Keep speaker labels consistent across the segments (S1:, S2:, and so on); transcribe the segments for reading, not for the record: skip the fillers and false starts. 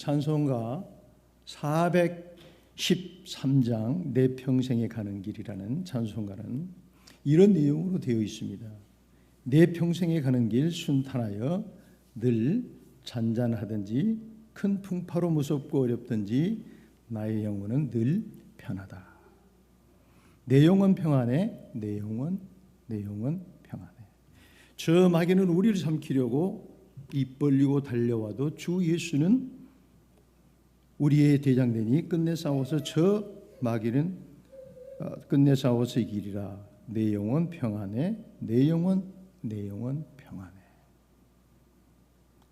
S1: 찬송가 413장 내 평생에 가는 길이라는 찬송가는 이런 내용으로 되어 있습니다. 내 평생에 가는 길 순탄하여 늘 잔잔하든지 큰 풍파로 무섭고 어렵든지 나의 영혼은 늘 편하다. 내 영혼 평안해. 내 영혼 평안해. 저 마귀는 우리를 삼키려고 입 벌리고 달려와도 주 예수는 우리의 대장되니 끝내 싸워서 저 마귀는 끝내 싸워서 이기리라. 내 영혼 평안해. 내 영혼 평안해.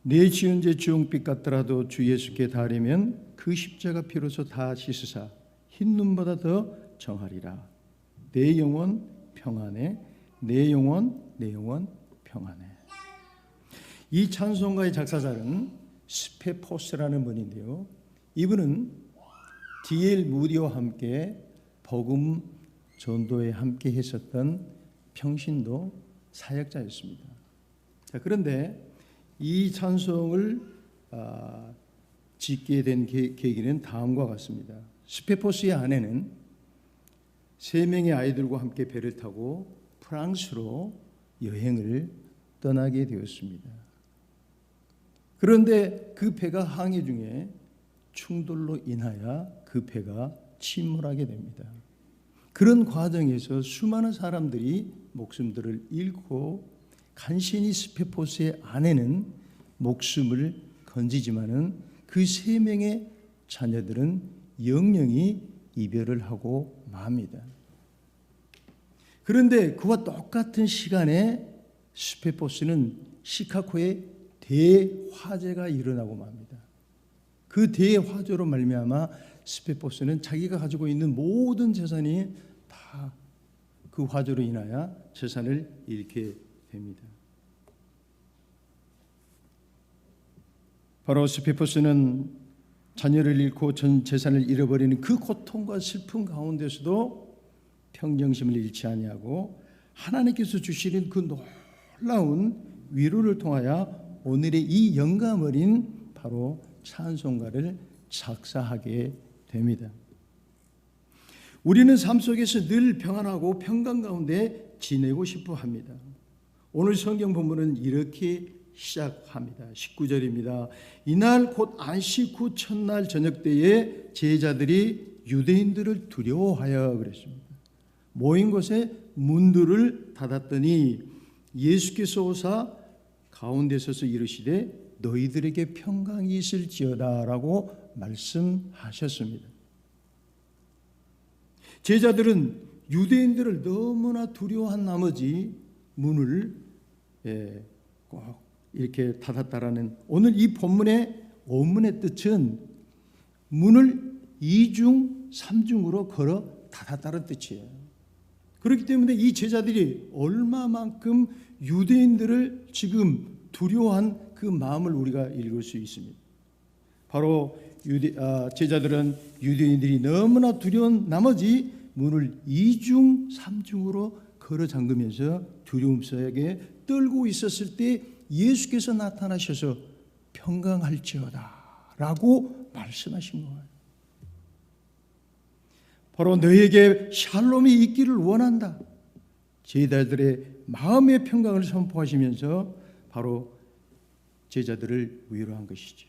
S1: 내 지은 죄 주홍빛 같더라도 주 예수께 닿으려면 그 십자가 피로서 다 씻으사 흰 눈보다 더 정하리라. 내 영혼 평안해. 내 영혼 평안해. 이 찬송가의 작사자는 스페포스라는 분인데요. 이분은 D.L. 무디와 함께 복음 전도에 함께 했었던 평신도 사역자였습니다. 그런데 이 찬송을 짓게 된 계기는 다음과 같습니다. 스페포스의 아내는 3명의 아이들과 함께 배를 타고 프랑스로 여행을 떠나게 되었습니다. 그런데 그 배가 항해 중에 충돌로 인하여 그 배가 침몰하게 됩니다. 그런 과정에서 수많은 사람들이 목숨들을 잃고 간신히 스페포스의 아내는 목숨을 건지지만은 그 3명의 자녀들은 영영이 이별을 하고 맙니다. 그런데 그와 똑같은 시간에 스페포스는 시카고에 대화재가 일어나고 맙니다. 그 대화재로 말미암아 스페포스는 자기가 가지고 있는 모든 재산이 다 그 화재로 인하여 재산을 잃게 됩니다. 바로 스페포스는 자녀를 잃고 전 재산을 잃어버리는 그 고통과 슬픔 가운데서도 평정심을 잃지 아니하고 하나님께서 주시는 그 놀라운 위로를 통하여 오늘의 이 영감 어린 바로 찬송가를 작사하게 됩니다. 우리는 삶 속에서 늘 평안하고 평강 가운데 지내고 싶어 합니다. 오늘 성경 본문은 이렇게 시작합니다. 19절입니다. 이날 곧 안식 후 첫날 저녁 때에 제자들이 유대인들을 두려워하여 그랬습니다. 모인 곳에 문들을 닫았더니 예수께서 오사 가운데 서서 이르시되 너희들에게 평강이 있을지어다 라고 말씀하셨습니다. 제자들은 유대인들을 너무나 두려워한 나머지 문을 꼭 이렇게 닫았다라는 오늘 이 본문의 원문의 뜻은 문을 2중 3중으로 걸어 닫았다는 뜻이에요. 그렇기 때문에 이 제자들이 얼마만큼 유대인들을 지금 두려워한 그 마음을 우리가 읽을 수 있습니다. 바로 제자들은 유대인들이 너무나 두려운 나머지 문을 2중 3중으로 걸어 잠그면서 두려움 속에 떨고 있었을 때 예수께서 나타나셔서 평강할지어다 라고 말씀하신 거예요. 바로 너에게 샬롬이 있기를 원한다. 제자들의 마음의 평강을 선포하시면서 바로 제자들을 위로한 것이죠.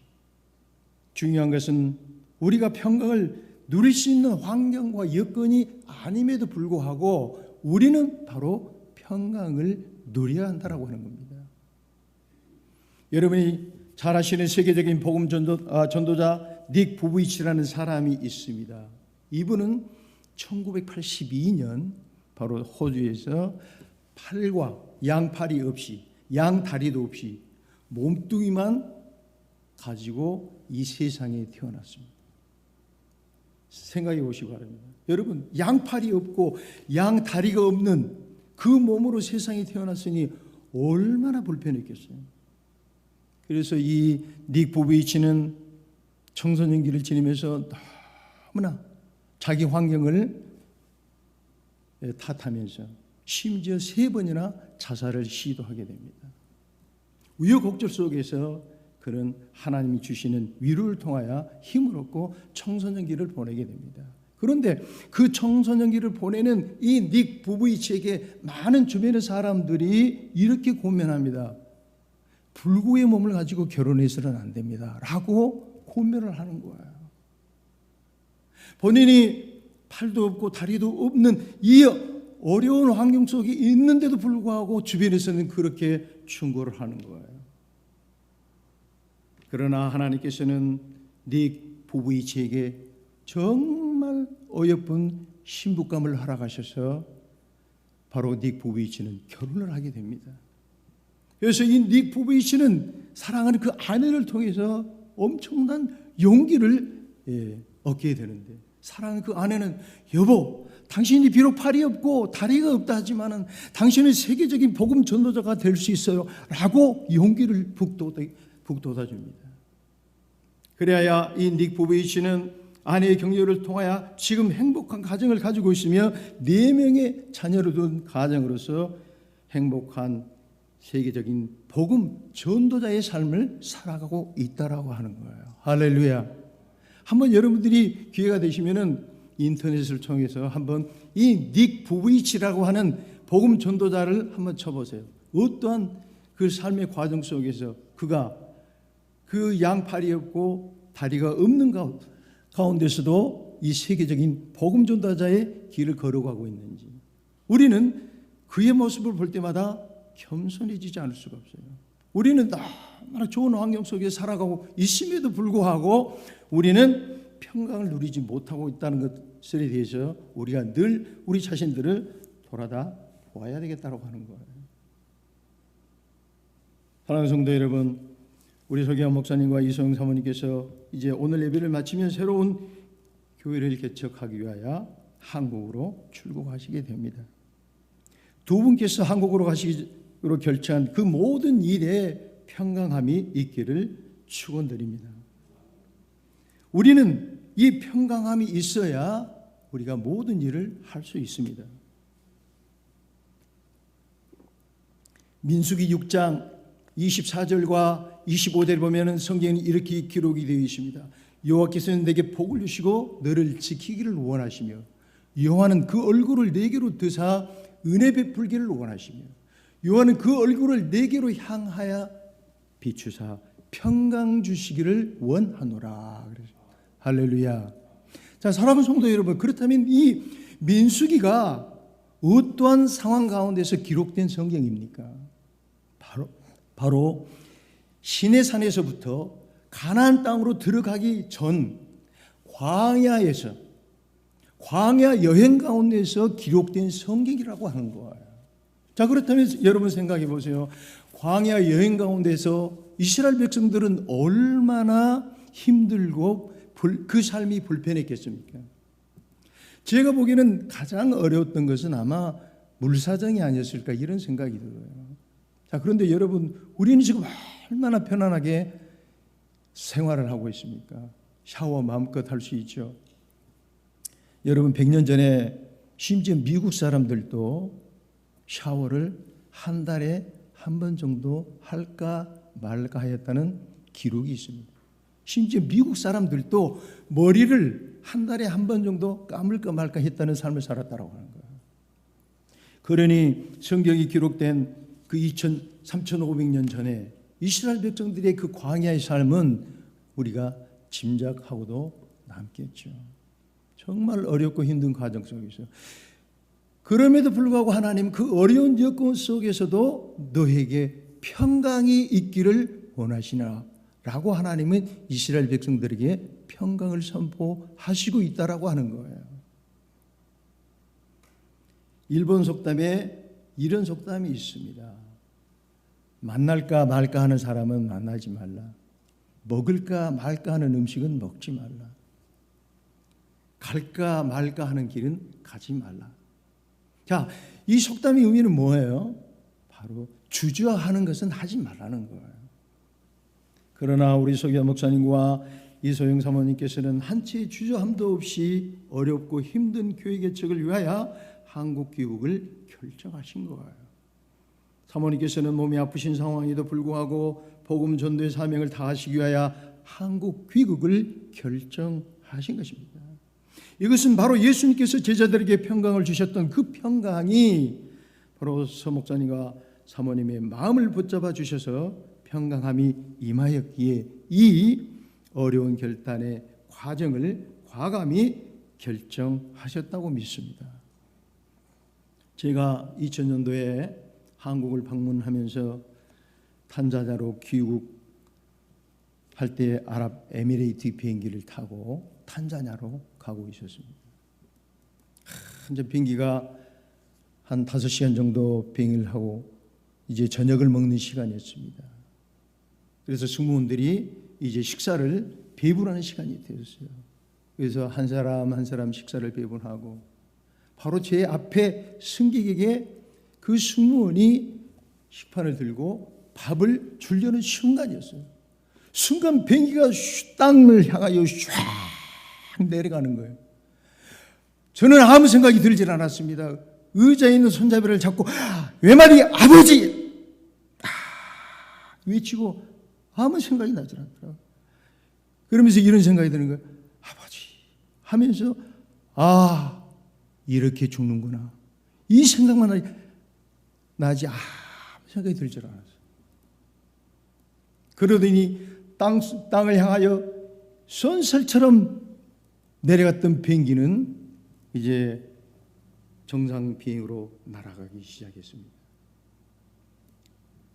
S1: 중요한 것은 우리가 평강을 누릴 수 있는 환경과 여건이 아님에도 불구하고 우리는 바로 평강을 누려야 한다라고 하는 겁니다. 여러분이 잘 아시는 세계적인 복음 전도자 닉 부부이치라는 사람이 있습니다. 이분은 1982년 바로 호주에서 팔과 양팔이 없이 양다리도 없이 몸뚱이만 가지고 이 세상에 태어났습니다. 생각해 보시기 바랍니다. 여러분, 양팔이 없고 양다리가 없는 그 몸으로 세상에 태어났으니 얼마나 불편했겠어요. 그래서 이 닉 부부이치는 청소년기를 지내면서 너무나 자기 환경을 탓하면서 심지어 3번이나 자살을 시도하게 됩니다. 우여곡절 속에서 그런 하나님이 주시는 위로를 통하여 힘을 얻고 청소년기를 보내게 됩니다. 그런데 그 청소년기를 보내는 이 닉 부부이치에게 많은 주변의 사람들이 이렇게 고면합니다. 불구의 몸을 가지고 결혼해서는 안 됩니다 라고 고면을 하는 거예요. 본인이 팔도 없고 다리도 없는 이 어려운 환경 속에 있는데도 불구하고 주변에서는 그렇게 충고를 하는 거예요. 그러나 하나님께서는 닉 부부이치에게 정말 어여쁜 신부감을 허락하셔서 바로 닉 부부이치는 결혼을 하게 됩니다. 그래서 이 닉 부부이치는 사랑하는 그 아내를 통해서 엄청난 용기를 얻게 되는데, 사랑하는 그 아내는 여보, 당신이 비록 팔이 없고 다리가 없다 하지만은 당신은 세계적인 복음 전도자가 될 수 있어요 라고 용기를 북돋아 줍니다. 그래야 이 닉 부부이치는 아내의 격려를 통하여 지금 행복한 가정을 가지고 있으며 4명의 자녀를 둔 가정으로서 행복한 세계적인 복음 전도자의 삶을 살아가고 있다라고 하는 거예요. 할렐루야. 한번 여러분들이 기회가 되시면은 인터넷을 통해서 한번 이 닉 부부이치라고 하는 복음 전도자를 한번 쳐보세요. 어떠한 그 삶의 과정 속에서 그가 그 양팔이 없고 다리가 없는 가운데서도 이 세계적인 복음 전도자의 길을 걸어가고 있는지, 우리는 그의 모습을 볼 때마다 겸손해지지 않을 수가 없어요. 우리는 너무나 좋은 환경 속에 살아가고 있음에도 불구하고 우리는 평강을 누리지 못하고 있다는 것에 대해서 우리가 늘 우리 자신들을 돌아다 보아야 되겠다고 하는 거예요. 사랑하는 성도 여러분, 우리 서기환 목사님과 이소영 사모님께서 이제 오늘 예배를 마치면 새로운 교회를 개척하기 위하여 한국으로 출국하시게 됩니다. 두 분께서 한국으로 가시기로 결정한 그 모든 일에 평강함이 있기를 축원드립니다. 우리는 이 평강함이 있어야 우리가 모든 일을 할 수 있습니다. 민수기 6장 24절과 25절을 보면 성경에 이렇게 기록이 되어 있습니다. 여호와께서는 내게 복을 주시고 너를 지키기를 원하시며 여호와는 그 얼굴을 내게로 드사 은혜 베풀기를 원하시며 여호와는 그 얼굴을 내게로 향하여 비추사 평강 주시기를 원하노라. 할렐루야. 자, 사랑하는 성도 여러분, 그렇다면 이 민수기가 어떠한 상황 가운데서 기록된 성경입니까? 바로 시내산에서부터 가나안 땅으로 들어가기 전 광야 여행 가운데서 기록된 성경이라고 하는 거예요. 자, 그렇다면 여러분 생각해 보세요. 광야 여행 가운데서 이스라엘 백성들은 얼마나 힘들고 그 삶이 불편했겠습니까? 제가 보기에는 가장 어려웠던 것은 아마 물사정이 아니었을까 이런 생각이 들어요. 자, 그런데 여러분, 우리는 지금 얼마나 편안하게 생활을 하고 있습니까? 샤워 마음껏 할 수 있죠. 여러분, 100년 전에 심지어 미국 사람들도 샤워를 한 달에 한 번 정도 할까 말까 하였다는 기록이 있습니다. 심지어 미국 사람들도 머리를 한 달에 한 번 정도 감을까 말까 했다는 삶을 살았다고 하는 거예요. 그러니 성경이 기록된 그 3,500년 전에 이스라엘 백성들의 그 광야의 삶은 우리가 짐작하고도 남겠죠. 정말 어렵고 힘든 과정 속에서, 그럼에도 불구하고 하나님 그 어려운 여건 속에서도 너에게 평강이 있기를 원하시나 라고 하나님은 이스라엘 백성들에게 평강을 선포하시고 있다라고 하는 거예요. 일본 속담에 이런 속담이 있습니다. 만날까 말까 하는 사람은 만나지 말라. 먹을까 말까 하는 음식은 먹지 말라. 갈까 말까 하는 길은 가지 말라. 자, 이 속담의 의미는 뭐예요? 바로 주저하는 것은 하지 말라는 거예요. 그러나 우리 서기환 목사님과 이소영 사모님께서는 한치의 주저함도 없이 어렵고 힘든 교회 개척을 위하여 한국 귀국을 결정하신 거예요. 사모님께서는 몸이 아프신 상황에도 불구하고 복음 전도의 사명을 다하시기 위하여 한국 귀국을 결정하신 것입니다. 이것은 바로 예수님께서 제자들에게 평강을 주셨던 그 평강이 바로 서목사님과 사모님의 마음을 붙잡아 주셔서 평강함이 임하였기에 이 어려운 결단의 과정을 과감히 결정하셨다고 믿습니다. 제가 2000년도에 한국을 방문하면서 탄자니아로 귀국할 때 아랍에미레이트 비행기를 타고 탄자니아로 가고 있었습니다. 이제 비행기가 한 5시간 정도 비행을 하고 이제 저녁을 먹는 시간이었습니다. 그래서 승무원들이 이제 식사를 배분하는 시간이 되었어요. 그래서 한 사람 한 사람 식사를 배분하고 바로 제 앞에 승객에게 그 승무원이 식판을 들고 밥을 주려는 순간이었어요. 순간 비행기가 땅을 향하여 쫙 내려가는 거예요. 저는 아무 생각이 들질 않았습니다. 의자에 있는 손잡이를 잡고 외말이 아버지 외치고 아무 생각이 나지 않더라고요. 그러면서 이런 생각이 드는 거예요. 아버지 하면서 이렇게 죽는구나. 이 생각만 나지 아무 생각이 들질 않았어요. 그러더니 땅을 향하여 쏜살처럼 내려갔던 비행기는 이제 정상 비행으로 날아가기 시작했습니다.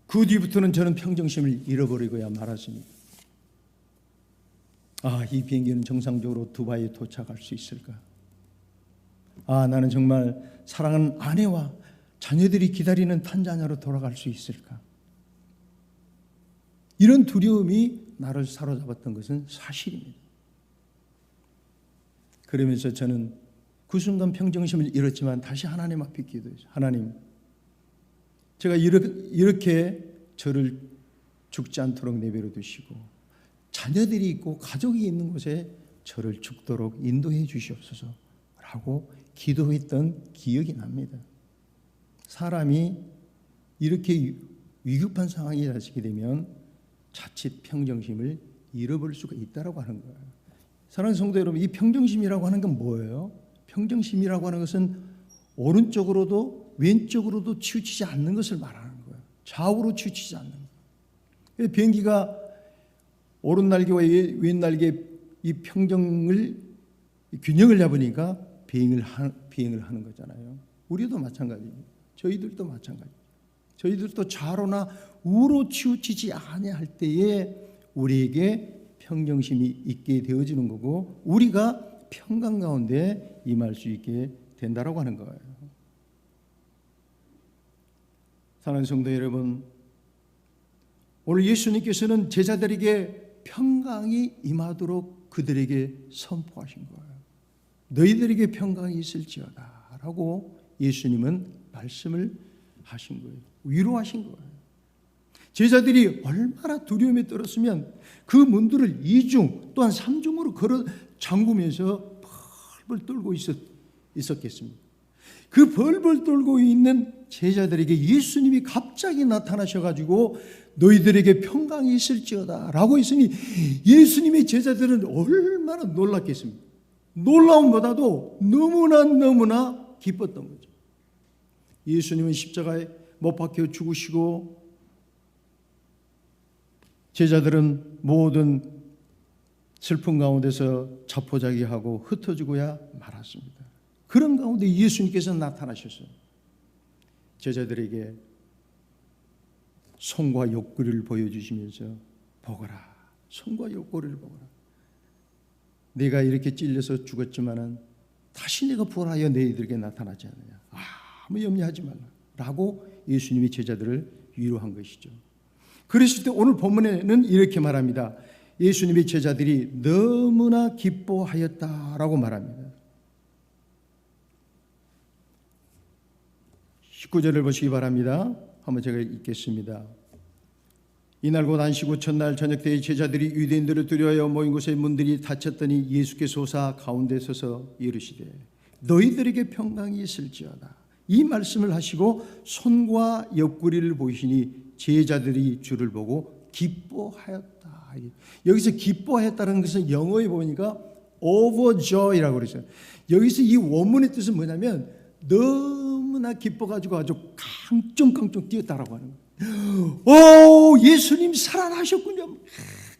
S1: 그 뒤부터는 저는 평정심을 잃어버리고야 말았습니다. 이 비행기는 정상적으로 두바이에 도착할 수 있을까? 나는 정말 사랑하는 아내와 자녀들이 기다리는 탄자니아로 돌아갈 수 있을까? 이런 두려움이 나를 사로잡았던 것은 사실입니다. 그러면서 저는 그 순간 평정심을 잃었지만 다시 하나님 앞에 기도했어요. 하나님, 제가 이렇게 저를 죽지 않도록 내버려 두시고 자녀들이 있고 가족이 있는 곳에 저를 죽도록 인도해 주시옵소서 라고 기도했던 기억이 납니다. 사람이 이렇게 위급한 상황에 닥치게 되면 자칫 평정심을 잃어버릴 수가 있다고 하는 거예요. 사랑하는 성도 여러분, 이 평정심이라고 하는 건 뭐예요? 평정심이라고 하는 것은 오른쪽으로도 왼쪽으로도 치우치지 않는 것을 말하는 거예요. 좌우로 치우치지 않는 거예요. 비행기가 오른 날개와 왼 날개 이 평정을 균형을 잡으니까 비행을 하는 거잖아요. 우리도 마찬가지입니다. 저희들도 마찬가지입니다. 저희들도 좌로나 우로 치우치지 아니할 때에 우리에게 평정심이 있게 되어지는 거고 우리가 평강 가운데 임할 수 있게 된다라고 하는 거예요. 사랑하는 성도 여러분, 오늘 예수님께서는 제자들에게 평강이 임하도록 그들에게 선포하신 거예요. 너희들에게 평강이 있을지어다 라고 예수님은 말씀을 하신 거예요. 위로하신 거예요. 제자들이 얼마나 두려움에 떨었으면 그 문들을 2중 또한 3중으로 걸어 잠그면서 벌벌 떨고 있었겠습니다. 그 벌벌 떨고 있는 제자들에게 예수님이 갑자기 나타나셔가지고 너희들에게 평강이 있을지어다 라고 했으니 예수님의 제자들은 얼마나 놀랐겠습니까? 놀라움보다도 너무나 기뻤던 거죠. 예수님은 십자가에 못 박혀 죽으시고 제자들은 모든 슬픔 가운데서 자포자기하고 흩어지고야 말았습니다. 그런 가운데 예수님께서 나타나셔서 제자들에게 손과 옆구리를 보여주시면서 보거라, 손과 옆구리를 보거라. 내가 이렇게 찔려서 죽었지만은 다시 내가 부활하여 너희들에게 나타나지 않느냐. 아무 염려하지 말라 라고 예수님이 제자들을 위로한 것이죠. 그랬을 때 오늘 본문에는 이렇게 말합니다. 예수님의 제자들이 너무나 기뻐하였다라고 말합니다. 19절을 보시기 바랍니다. 한번 제가 읽겠습니다. 이날 곧 안식 첫날 저녁 때에 제자들이 유대인들을 두려워하여 모인 곳에 문들이 닫혔더니 예수께서 오사 가운데 서서 이르시되 너희들에게 평강이 있을지어다. 이 말씀을 하시고 손과 옆구리를 보이시니 제자들이 주를 보고 기뻐하였다. 여기서 기뻐했다는 것은 영어에 보니까 overjoy라고 그러죠. 여기서 이 원문의 뜻은 뭐냐면 너무나 기뻐가지고 아주 깡총깡총 뛰었다라고 하는 거예요. 오, 예수님 살아나셨군요.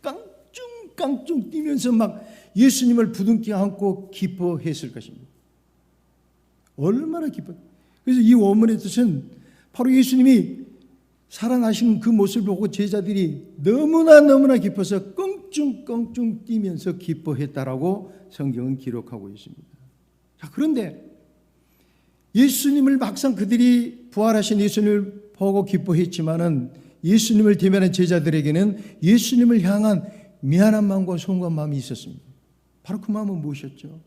S1: 깡총깡총 뛰면서 막 예수님을 부둥켜 안고 기뻐했을 것입니다. 얼마나 기뻐. 그래서 이 원문의 뜻은 바로 예수님이 살아나신 그 모습을 보고 제자들이 너무나 기뻐서 껑충껑충 뛰면서 기뻐했다라고 성경은 기록하고 있습니다. 자, 그런데 예수님을 막상 그들이 부활하신 예수님을 보고 기뻐했지만은 예수님을 대면한 제자들에게는 예수님을 향한 미안한 마음과 송구한 마음이 있었습니다. 바로 그 마음은 무엇이었죠?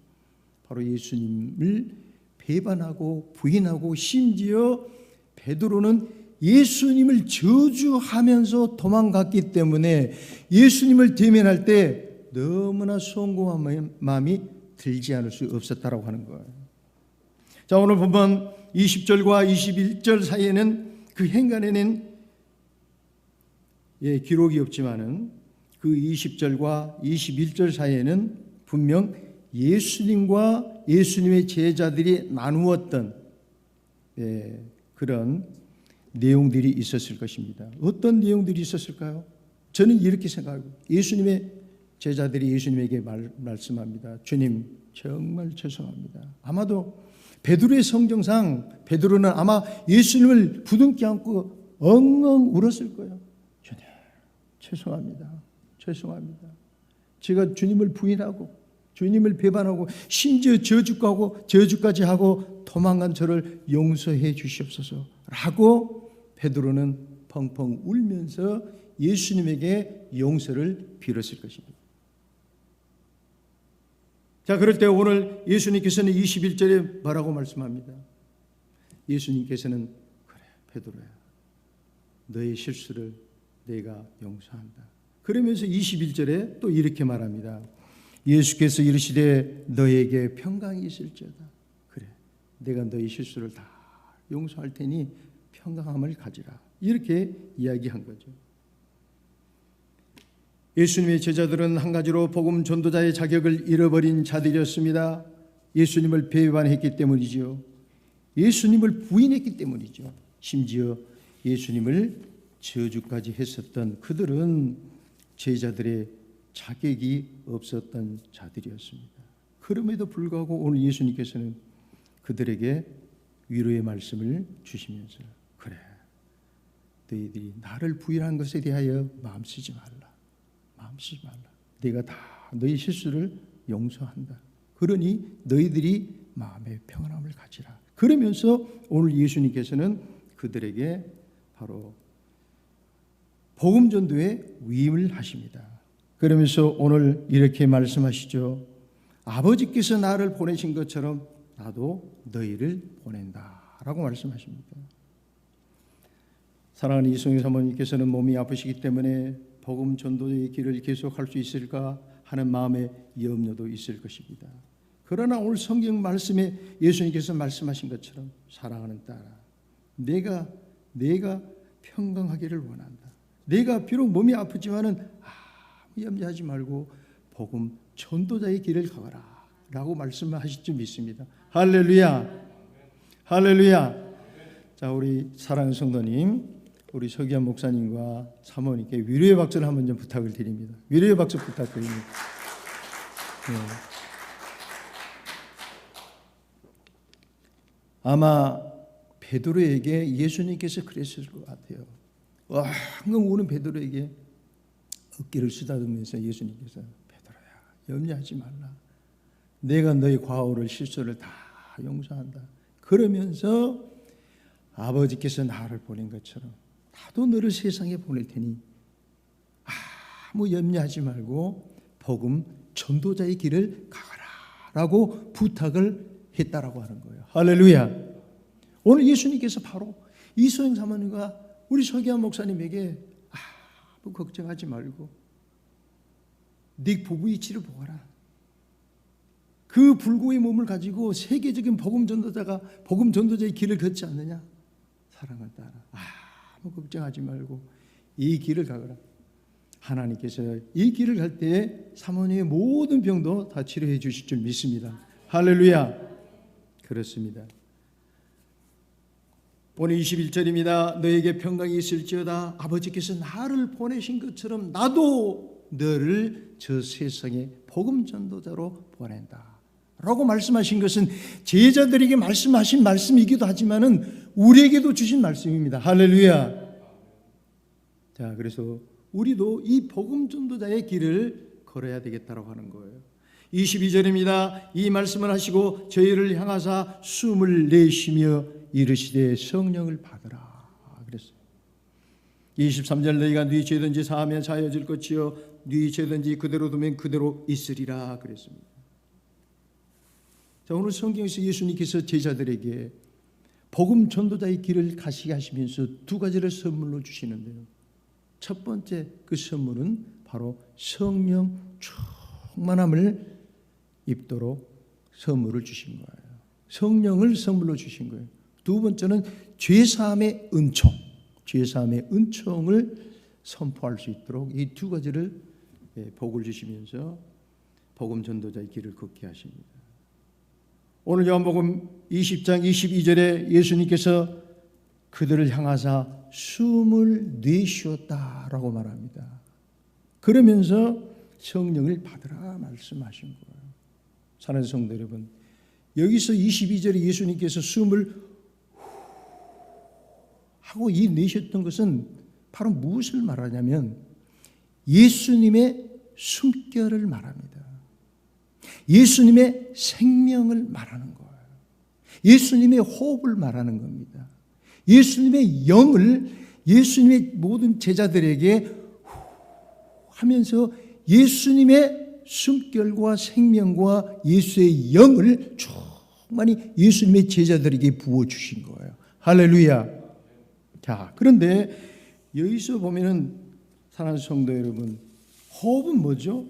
S1: 바로 예수님을 배반하고 부인하고 심지어 베드로는 예수님을 저주하면서 도망갔기 때문에 예수님을 대면할 때 너무나 송구한 마음이 들지 않을 수 없었다라고 하는 거예요. 자, 오늘 본문 20절과 21절 사이에는 그 행간에는 기록이 없지만은 그 20절과 21절 사이에는 분명 예수님과 예수님의 제자들이 나누었던 그런 내용들이 있었을 것입니다. 어떤 내용들이 있었을까요? 저는 이렇게 생각하고 예수님의 제자들이 예수님에게 말씀합니다. 주님, 정말 죄송합니다. 아마도 베드로의 성경상 베드로는 아마 예수님을 부둥켜 안고 엉엉 울었을 거예요. 주님, 죄송합니다. 죄송합니다. 제가 주님을 부인하고 주님을 배반하고 심지어 저주까지 하고 도망간 저를 용서해 주시옵소서 라고 베드로는 펑펑 울면서 예수님에게 용서를 빌었을 것입니다. 자, 그럴 때 오늘 예수님께서는 21절에 뭐라고 말씀합니다? 예수님께서는 그래, 베드로야, 너의 실수를 내가 용서한다. 그러면서 21절에 또 이렇게 말합니다. 예수께서 이르시되 너에게 평강이 있을지어다. 그래, 내가 너의 실수를 다 용서할 테니 평강함을 가지라. 이렇게 이야기한 거죠. 예수님의 제자들은 한 가지로 복음 전도자의 자격을 잃어버린 자들이었습니다. 예수님을 배반했기 때문이죠. 예수님을 부인했기 때문이죠. 심지어 예수님을 저주까지 했었던 그들은 제자들의 자격이 없었던 자들이었습니다. 그럼에도 불구하고 오늘 예수님께서는 그들에게 위로의 말씀을 주시면서 그래, 너희들이 나를 부인한 것에 대하여 마음 쓰지 말라. 마음 쓰지 말라. 내가 다 너희 실수를 용서한다. 그러니 너희들이 마음의 평안함을 가지라. 그러면서 오늘 예수님께서는 그들에게 바로 복음 전도의 위임을 하십니다. 그러면서 오늘 이렇게 말씀하시죠. 아버지께서 나를 보내신 것처럼 나도 너희를 보낸다 라고 말씀하십니다. 사랑하는 이송희 사모님께서는 몸이 아프시기 때문에 복음 전도의 길을 계속할 수 있을까 하는 마음의 염려도 있을 것입니다. 그러나 오늘 성경 말씀에 예수님께서 말씀하신 것처럼 사랑하는 딸아, 내가 평강하기를 원한다. 내가 비록 몸이 아프지만은 아무 염려하지 말고 복음 전도자의 길을 가거라 라고 말씀하실 줄 믿습니다. 할렐루야, 할렐루야. 자, 우리 사랑하는 성도님, 우리 서기환 목사님과 사모님께 위로의 박수를 한번 좀 부탁을 드립니다. 위로의 박수 부탁드립니다. 네. 아마 베드로에게 예수님께서 그랬을 것 같아요. 항상 우는 베드로에게 어깨를 쓰다듬으면서 예수님께서 베드로야, 염려하지 말라. 내가 너의 과오를 실수를 다 용서한다. 그러면서 아버지께서 나를 보낸 것처럼 나도 너를 세상에 보낼 테니 아무 염려하지 말고 복음 전도자의 길을 가거라 라고 부탁을 했다라고 하는 거예요. 할렐루야. 오늘 예수님께서 바로 이소영 사모님과 우리 서기환 목사님에게 아무 걱정하지 말고 네 부부 이치를 보거라. 그 불구의 몸을 가지고 세계적인 복음 전도자의 길을 걷지 않느냐. 사랑을 따라 아무 걱정하지 말고 이 길을 가거라. 하나님께서 이 길을 갈 때에 사모님의 모든 병도 다 치료해 주실 줄 믿습니다. 할렐루야. 그렇습니다. 오늘 21절입니다. 너에게 평강이 있을지어다. 아버지께서 나를 보내신 것처럼 나도 너를 저 세상에 복음 전도자로 보낸다 라고 말씀하신 것은 제자들에게 말씀하신 말씀이기도 하지만은 우리에게도 주신 말씀입니다. 할렐루야. 자, 그래서 우리도 이 복음 전도자의 길을 걸어야 되겠다라고 하는 거예요. 22절입니다. 이 말씀을 하시고 저희를 향하사 숨을 내쉬며 이르시되 성령을 받으라 그랬어요. 23절 너희가 네 죄든지 사하면 사하여질 것이요 네 죄든지 그대로 두면 그대로 있으리라 그랬습니다. 자, 오늘 성경에서 예수님께서 제자들에게 복음 전도자의 길을 가시게 하시면서 두 가지를 선물로 주시는데요. 첫 번째 그 선물은 바로 성령 충만함을 입도록 선물을 주신 거예요. 성령을 선물로 주신 거예요. 두 번째는 죄사함의 은총, 죄사함의 은총을 선포할 수 있도록 이 두 가지를 복을 주시면서 복음 전도자의 길을 걷게 하십니다. 오늘 요한복음 20장 22절에 예수님께서 그들을 향하사 숨을 내쉬었다라고 말합니다. 그러면서 성령을 받으라 말씀하신 거예요. 사랑하는 성도 여러분, 여기서 22절에 예수님께서 숨을 하고 이 내셨던 것은 바로 무엇을 말하냐면 예수님의 숨결을 말합니다. 예수님의 생명을 말하는 거예요. 예수님의 호흡을 말하는 겁니다. 예수님의 영을 예수님의 모든 제자들에게 하면서 예수님의 숨결과 생명과 예수의 영을 충만히 예수님의 제자들에게 부어주신 거예요. 할렐루야. 자, 그런데 여기서 보면은 사랑하는 성도 여러분, 호흡은 뭐죠?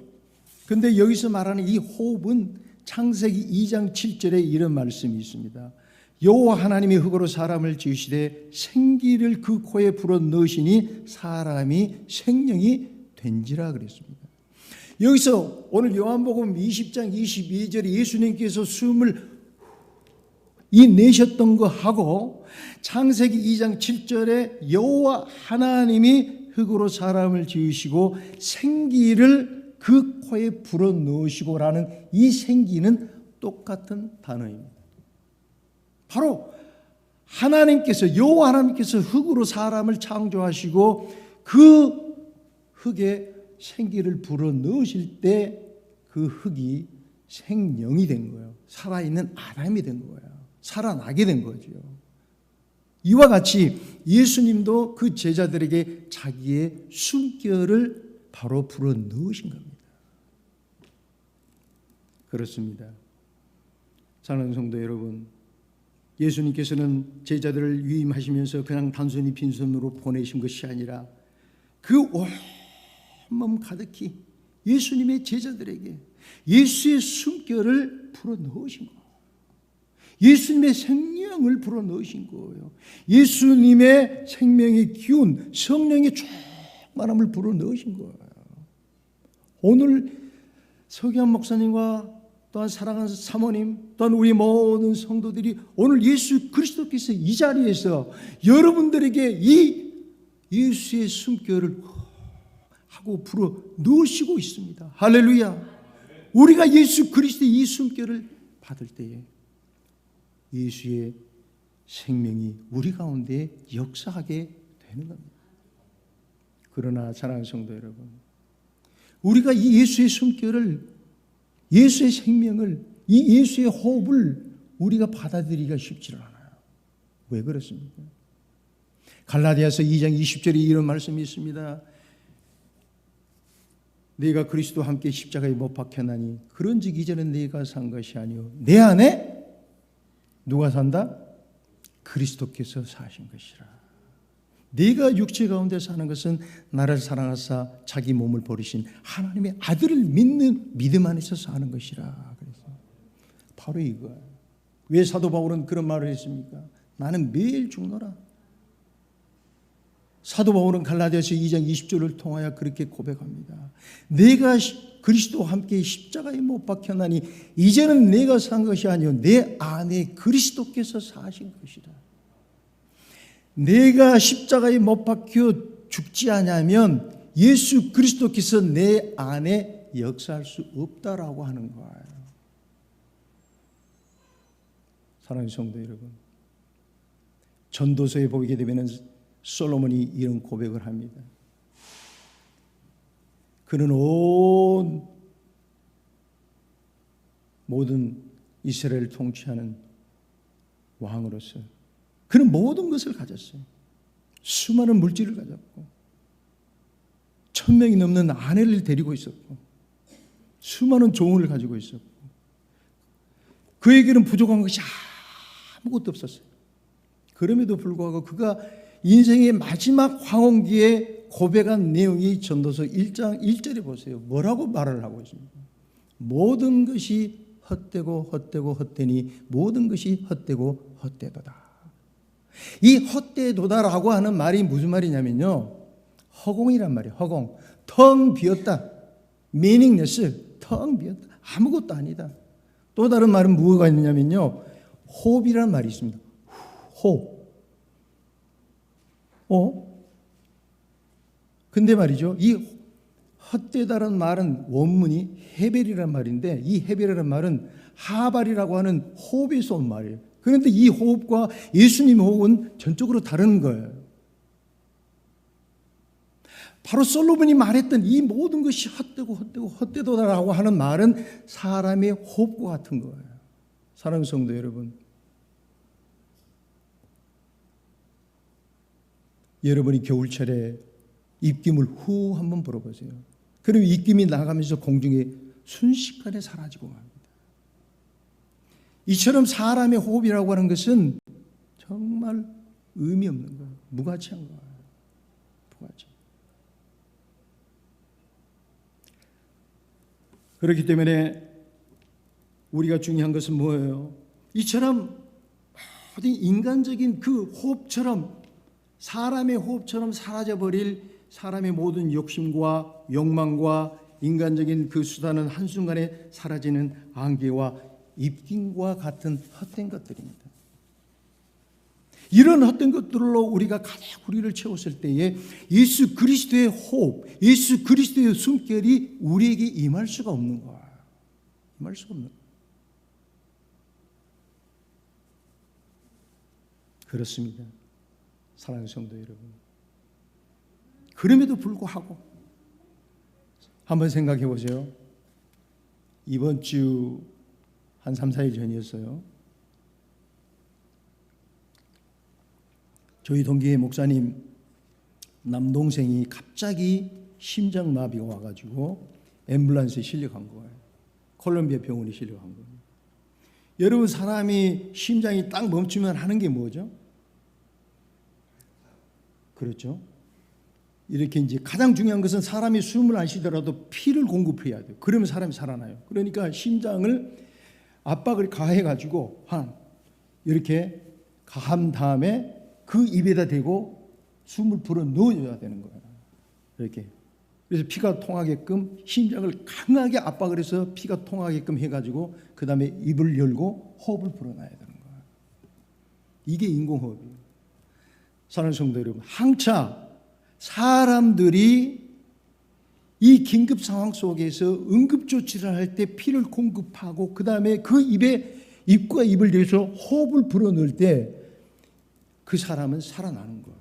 S1: 근데 여기서 말하는 이 호흡은 창세기 2장 7절에 이런 말씀이 있습니다. 여호와 하나님이 흙으로 사람을 지으시되 생기를 그 코에 불어 넣으시니 사람이 생명이 된지라 그랬습니다. 여기서 오늘 요한복음 20장 22절에 예수님께서 숨을 내셨던 거 하고 창세기 2장 7절에 여호와 하나님이 흙으로 사람을 지으시고 생기를 그 코에 불어 넣으시고라는 이 생기는 똑같은 단어입니다. 바로 하나님께서 여호와 하나님께서 흙으로 사람을 창조하시고 그 흙에 생기를 불어 넣으실 때 그 흙이 생명이 된 거예요. 살아있는 아담이 된 거예요. 살아나게 된 거죠. 이와 같이 예수님도 그 제자들에게 자기의 숨결을 바로 불어 넣으신 겁니다. 그렇습니다. 사랑하는 성도 여러분, 예수님께서는 제자들을 위임하시면서 그냥 단순히 빈손으로 보내신 것이 아니라 그 온몸 가득히 예수님의 제자들에게 예수의 숨결을 불어 넣으신 거예요. 예수님의 생명을 불어 넣으신 거예요. 예수님의 생명의 기운, 성령의 충만함을 불어 넣으신 거예요. 오늘 서기환 목사님과 또한 사랑하는 사모님, 또한 우리 모든 성도들이 오늘 예수 그리스도께서 이 자리에서 여러분들에게 이 예수의 숨결을 하고 불어 넣으시고 있습니다. 할렐루야. 우리가 예수 그리스도의 이 숨결을 받을 때에 예수의 생명이 우리 가운데 역사하게 되는 겁니다. 그러나 사랑하는 성도 여러분, 우리가 이 예수의 숨결을, 예수의 생명을, 이 예수의 호흡을 우리가 받아들이기가 쉽지 않아요. 왜 그렇습니까? 갈라디아서 2장 20절에 이런 말씀이 있습니다. 네가 그리스도와 함께 십자가에 못 박혔나니 그런즉 이제는 네가 산 것이 아니요 내 안에 누가 산다? 그리스도께서 사신 것이라. 네가 육체 가운데 사는 것은 나를 사랑하사 자기 몸을 버리신 하나님의 아들을 믿는 믿음 안에서 사는 것이라. 그래서 바로 이거예요. 왜 사도 바울은 그런 말을 했습니까? 나는 매일 죽노라. 사도 바울은 갈라디아서 2장 20절을 통하여 그렇게 고백합니다. 내가 그리스도와 함께 십자가에 못 박혔나니 이제는 내가 산 것이 아니요 내 안에 그리스도께서 사신 것이다. 내가 십자가에 못 박혀 죽지 않으면 예수 그리스도께서 내 안에 역사할 수 없다라고 하는 거예요. 사랑하는 성도 여러분, 전도서에 보게 되면 솔로몬이 이런 고백을 합니다. 그는 온 모든 이스라엘을 통치하는 왕으로서 그는 모든 것을 가졌어요. 수많은 물질을 가졌고 1000명이 넘는 아내를 데리고 있었고 수많은 종을 가지고 있었고 그에게는 부족한 것이 아무것도 없었어요. 그럼에도 불구하고 그가 인생의 마지막 황혼기에 고백한 내용이 전도서 1장 1절에 보세요. 뭐라고 말을 하고 있습니까? 모든 것이 헛되고 헛되고 헛되니 모든 것이 헛되고 헛되도다. 이 헛되도다라고 하는 말이 무슨 말이냐면요, 허공이란 말이에요. 허공. 텅 비었다. meaningless. 텅 비었다. 아무것도 아니다. 또 다른 말은 뭐가 있느냐면요, 호흡이라는 말이 있습니다. 호흡. 근데 말이죠, 이 헛되다라는 말은 원문이 헤벨이라는 말인데 이 헤벨이라는 말은 하발이라고 하는 호흡에서 온 말이에요. 그런데 이 호흡과 예수님의 호흡은 전적으로 다른 거예요. 바로 솔로몬이 말했던 이 모든 것이 헛되고 헛되고 헛되도다라고 하는 말은 사람의 호흡과 같은 거예요. 사랑하는 성도 여러분, 여러분이 겨울철에 입김을 후 한번 불어보세요. 그럼 입김이 나가면서 공중에 순식간에 사라지고 맙니다. 이처럼 사람의 호흡이라고 하는 것은 정말 의미 없는 거예요. 무가치한 거예요. 무가치. 그렇기 때문에 우리가 중요한 것은 뭐예요? 이처럼 모든 인간적인 그 호흡처럼 사람의 호흡처럼 사라져버릴 사람의 모든 욕심과 욕망과 인간적인 그 수단은 한순간에 사라지는 안개와 입김과 같은 헛된 것들입니다. 이런 헛된 것들로 우리가 가득 우리를 채웠을 때에 예수 그리스도의 호흡, 예수 그리스도의 숨결이 우리에게 임할 수가 없는 거야. 임할 수가 없는 거야. 그렇습니다. 사랑하는 성도 여러분, 그럼에도 불구하고 한번 생각해 보세요. 이번 주 한 3, 4일 전이었어요. 저희 동기의 목사님 남동생이 갑자기 심장마비가 와가지고 앰뷸런스에 실려간 거예요. 콜롬비아 병원에 실려간 거예요. 여러분, 사람이 심장이 딱 멈추면 하는 게 뭐죠? 그렇죠. 이렇게 이제 가장 중요한 것은 사람이 숨을 안 쉬더라도 피를 공급해야 돼요. 그러면 사람이 살아나요. 그러니까 심장을 압박을 가해가지고 이렇게 가한 다음에 그 입에다 대고 숨을 불어 넣어줘야 되는 거예요. 이렇게. 그래서 피가 통하게끔 심장을 강하게 압박을 해서 피가 통하게끔 해가지고 그 다음에 입을 열고 호흡을 불어넣어야 되는 거예요. 이게 인공호흡이에요. 사랑하는 성도 여러분, 항차 사람들이 이 긴급 상황 속에서 응급조치를 할 때 피를 공급하고 그 다음에 그 입과 입을 열어서 호흡을 불어넣을 때 그 사람은 살아나는 거예요.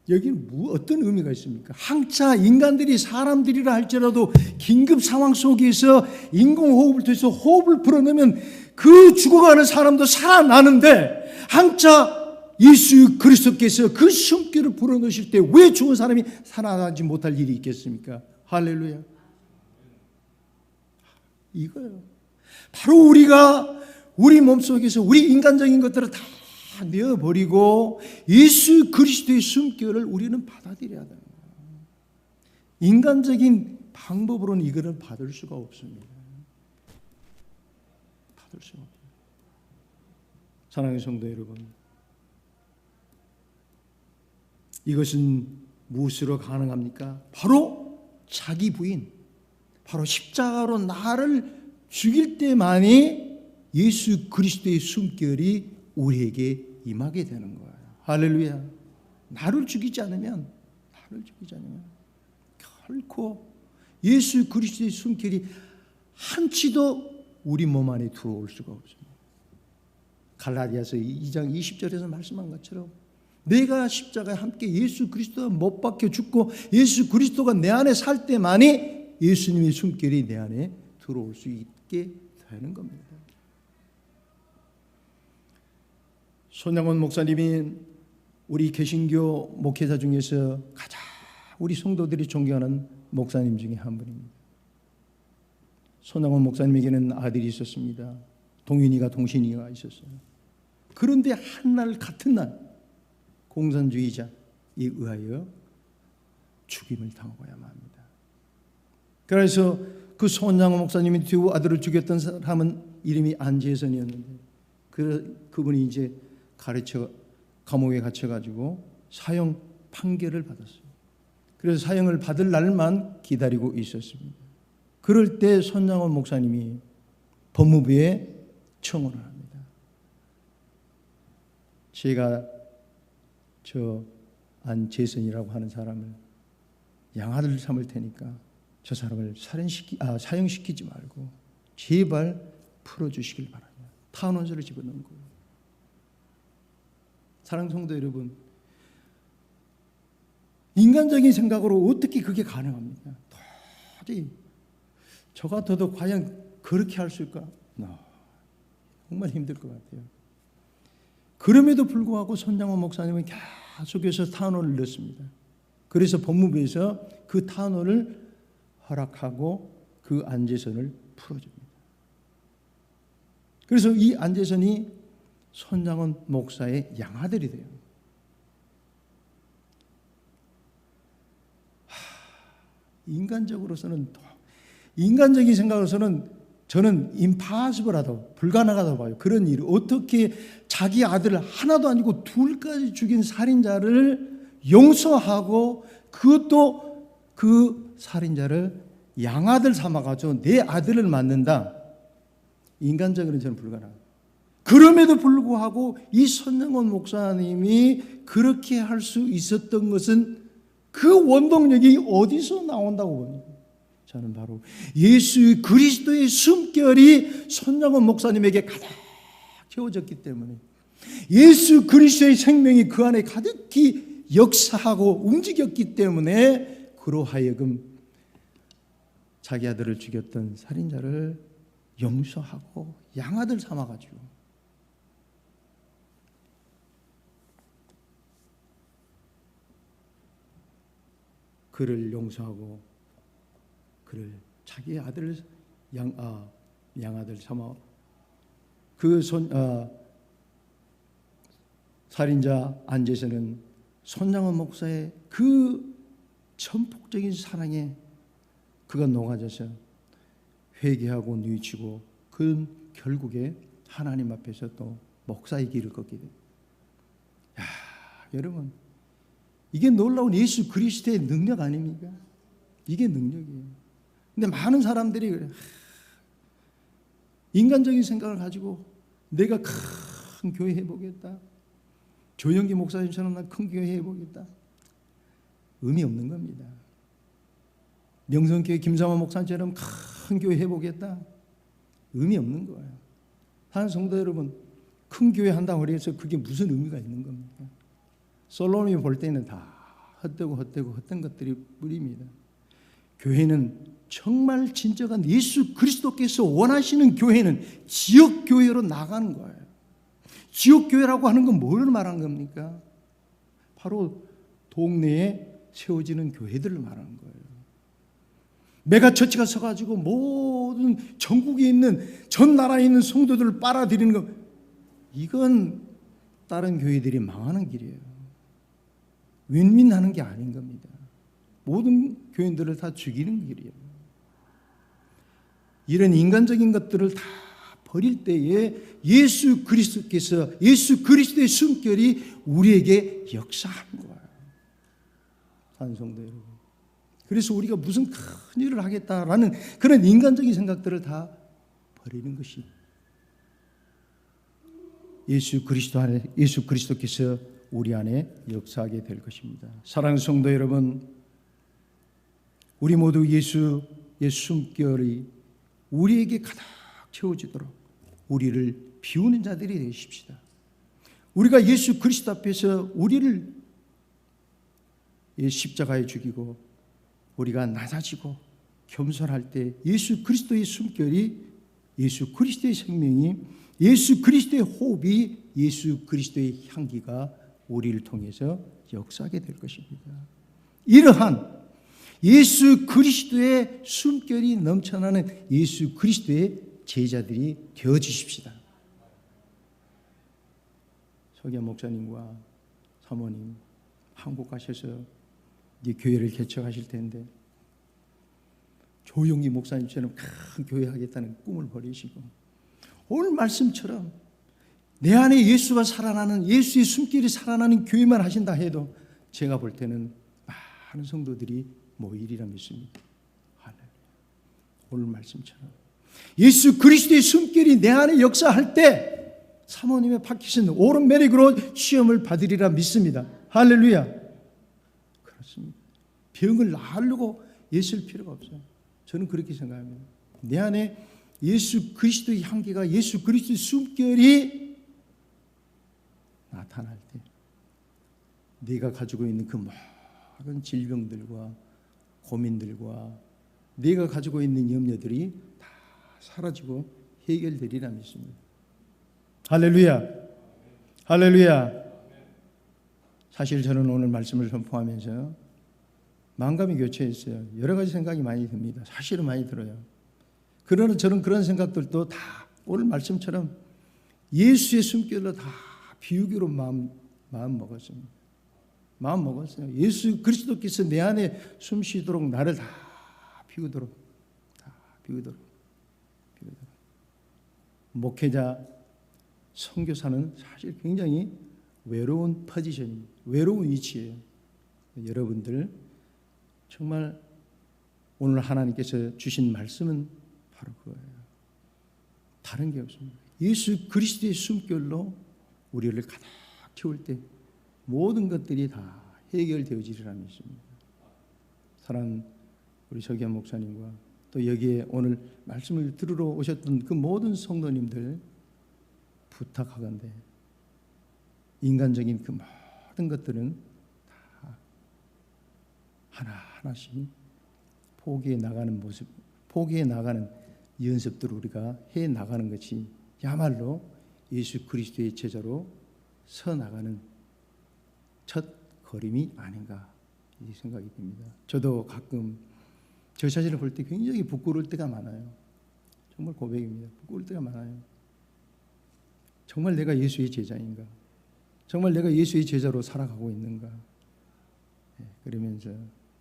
S1: 여기는 어떤 의미가 있습니까? 항차 인간들이 사람들이라 할지라도 긴급 상황 속에서 인공호흡을 통해서 호흡을 불어넣으면 그 죽어가는 사람도 살아나는데 항차 예수 그리스도께서 그 숨결을 불어넣으실 때 왜 죽은 사람이 살아나지 못할 일이 있겠습니까? 할렐루야. 이거예요. 바로 우리가 우리 몸속에서 우리 인간적인 것들을 다 내어버리고 예수 그리스도의 숨결을 우리는 받아들여야 되는 거예요. 인간적인 방법으로는 이거를 받을 수가 없습니다. 받을 수가 없어요. 사랑하는 성도 여러분, 이것은 무엇으로 가능합니까? 바로 자기 부인, 바로 십자가로 나를 죽일 때만이 예수 그리스도의 숨결이 우리에게 임하게 되는 거예요. 할렐루야. 나를 죽이지 않으면 결코 예수 그리스도의 숨결이 한치도 우리 몸 안에 들어올 수가 없습니다. 갈라디아서 2장 20절에서 말씀한 것처럼 내가 십자가에 함께 예수 그리스도와 못 박혀 죽고 예수 그리스도가 내 안에 살 때만이 예수님의 숨결이 내 안에 들어올 수 있게 되는 겁니다. 손양원 목사님이 우리 개신교 목회자 중에서 가장 우리 성도들이 존경하는 목사님 중에 한 분입니다. 손양원 목사님에게는 아들이 있었습니다. 동윤이가 동신이가 있었어요. 그런데 한날 같은 날 공산주의자에 의하여 죽임을 당하고야만 합니다. 그래서 그 손양원 목사님이 두 아들을 죽였던 사람은 이름이 안재선이었는데 그분이 이제 감옥에 갇혀가지고 사형 판결을 받았어요. 그래서 사형을 받을 날만 기다리고 있었습니다. 그럴 때 손양원 목사님이 법무부에 청원을 합니다. 제가 저 안재선이라고 하는 사람을 양아들 삼을 테니까 저 사람을 사형시키지 말고 제발 풀어주시길 바랍니다. 탄원서를 집어넣은 거예요. 사랑하는 성도 여러분, 인간적인 생각으로 어떻게 그게 가능합니까? 도저히 저 같아도 과연 그렇게 할 수 있을까? 정말 힘들 것 같아요. 그럼에도 불구하고 손양원 목사님은 계속해서 탄원을 넣습니다. 그래서 법무부에서 그 탄원을 허락하고 그 안재선을 풀어줍니다. 그래서 이 안재선이 손양원 목사의 양아들이 돼요. 인간적인 생각으로서는 저는 임파서블하다고 불가능하다고 봐요. 그런 일을 어떻게 자기 아들을 하나도 아니고 둘까지 죽인 살인자를 용서하고 그것도 그 살인자를 양아들 삼아가지고 내 아들을 낳는다. 인간적으로는 저는 불가능합니다. 그럼에도 불구하고 이 손양원 목사님이 그렇게 할 수 있었던 것은 그 원동력이 어디서 나온다고 봅니다. 저는 바로 예수 그리스도의 숨결이 손양원 목사님에게 가득 채워졌기 때문에 예수 그리스도의 생명이 그 안에 가득히 역사하고 움직였기 때문에 그로 하여금 자기 아들을 죽였던 살인자를 용서하고 양아들 삼아가지고 그를 용서하고 그를 자기의 아들을 양아들 삼아 그 살인자 안재선은 손양원 목사의 그 전폭적인 사랑에 그가 녹아져서 회개하고 뉘우치고 그 결국에 하나님 앞에서 또 목사의 길을 걷게 됩니다. 여러분, 이게 놀라운 예수 그리스도의 능력 아닙니까? 이게 능력이에요. 근데 많은 사람들이 그래. 인간적인 생각을 가지고 내가 큰 교회 해보겠다. 조영기 목사님처럼 난 큰 교회 해보겠다. 의미 없는 겁니다. 명성교회 김삼환 목사님처럼 큰 교회 해보겠다. 의미 없는 거예요. 하는 성도 여러분, 큰 교회 한다고 해서 그게 무슨 의미가 있는 겁니까? 솔로몬이 볼 때는 다 헛된 것들이 뿌립니다. 교회는 정말 진정한 예수 그리스도께서 원하시는 교회는 지역교회로 나가는 거예요. 지역교회라고 하는 건 뭘 말하는 겁니까? 바로 동네에 세워지는 교회들을 말하는 거예요. 메가처치가 서가지고 모든 전국에 있는 전 나라에 있는 성도들을 빨아들이는 것, 이건 다른 교회들이 망하는 길이에요. 윈윈하는 게 아닌 겁니다. 모든 교인들을 다 죽이는 길이에요. 이런 인간적인 것들을 다 버릴 때에 예수 그리스도께서 예수 그리스도의 숨결이 우리에게 역사하는 거예요. 사는 성도 여러분. 그래서 우리가 무슨 큰 일을 하겠다라는 그런 인간적인 생각들을 다 버리는 것이 예수 그리스도께서 우리 안에 역사하게 될 것입니다. 사랑하는 성도 여러분, 우리 모두 예수의 숨결이 우리에게 가득 채워지도록 우리를 비우는 자들이 되십시다. 우리가 예수 그리스도 앞에서 우리를 십자가에 죽이고 우리가 낮아지고 겸손할 때 예수 그리스도의 숨결이, 예수 그리스도의 생명이, 예수 그리스도의 호흡이, 예수 그리스도의 향기가 우리를 통해서 역사하게 될 것입니다. 이러한 예수 그리스도의 숨결이 넘쳐나는 예수 그리스도의 제자들이 되어주십시다. 서기한 목사님과 사모님 한국 가셔서 이제 교회를 개척하실 텐데 조용히 목사님처럼 큰 교회 하겠다는 꿈을 버리시고 오늘 말씀처럼 내 안에 예수가 살아나는, 예수의 숨길이 살아나는 교회만 하신다 해도 제가 볼 때는 많은 성도들이 모이리라 믿습니다. 오늘 말씀처럼 예수 그리스도의 숨길이 내 안에 역사할 때 사모님의 파키슨 오른메릭으로 시험을 받으리라 믿습니다. 할렐루야. 그렇습니다. 병을 나으려고 애쓸 필요가 없어요. 저는 그렇게 생각합니다. 내 안에 예수 그리스도의 향기가, 예수 그리스도의 숨결이 나타날 때 네가 가지고 있는 그 모든 질병들과 고민들과 네가 가지고 있는 염려들이 다 사라지고 해결되리라 믿습니다. 할렐루야. 할렐루야. 사실 저는 오늘 말씀을 선포하면서 마음감이 교체했어요. 여러 가지 생각이 많이 듭니다. 사실은 많이 들어요. 그러나 저는 그런 생각들도 다 오늘 말씀처럼 예수의 숨결로 다 비우기로 마음 먹었습니다. 마음 먹었어요. 예수 그리스도께서 내 안에 숨 쉬도록 나를 다 비우도록. 목회자, 선교사는 사실 굉장히 외로운 포지션입니다. 외로운 위치예요. 여러분들 정말 오늘 하나님께서 주신 말씀은 바로 그거예요. 다른 게 없습니다. 예수 그리스도의 숨결로 우리를 가득 채울 때 모든 것들이 다 해결되어지리라 믿습니다. 사랑하는 우리 서기한 목사님과 또 여기에 오늘 말씀을 들으러 오셨던 그 모든 성도님들 부탁하건대 인간적인 그 모든 것들은 다 하나하나씩 포기해 나가는 모습, 포기해 나가는 연습들을 우리가 해 나가는 것이 야말로 예수 그리스도의 제자로 서 나가는 첫 걸음이 아닌가 이 생각이 듭니다. 저도 가끔 저 자신을 볼 때 굉장히 부끄러울 때가 많아요. 정말 고백입니다. 부끄러울 때가 많아요. 정말 내가 예수의 제자인가? 정말 내가 예수의 제자로 살아가고 있는가? 그러면서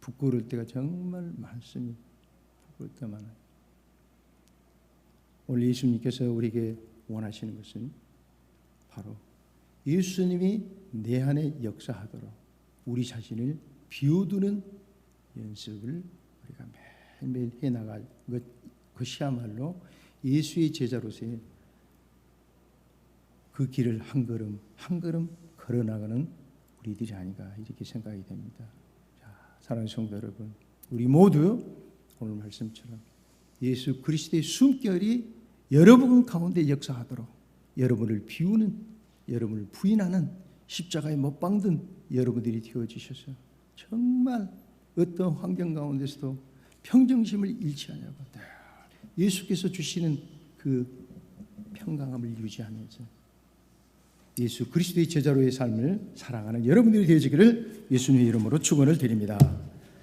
S1: 부끄러울 때가 정말 많습니다. 부끄러울 때가 많아요. 오늘 예수님께서 우리에게 원하시는 것은 바로 예수님이 내 안에 역사하도록 우리 자신을 비워두는 연습을 우리가 매일매일 해나갈 것이야말로 예수의 제자로서의 그 길을 한 걸음 한 걸음 걸어나가는 우리들이 아닌가 이렇게 생각이 됩니다. 자, 사랑하는 성도 여러분, 우리 모두 오늘 말씀처럼 예수 그리스도의 숨결이 여러분 가운데 역사하도록 여러분을 비우는, 여러분을 부인하는 십자가에 못 박는 여러분들이 되어주셔서 정말 어떤 환경 가운데서도 평정심을 잃지 않냐고 예수께서 주시는 그 평강함을 유지하면서 예수 그리스도의 제자로의 삶을 살아가는 여러분들이 되어지기를 예수님의 이름으로 축원을 드립니다.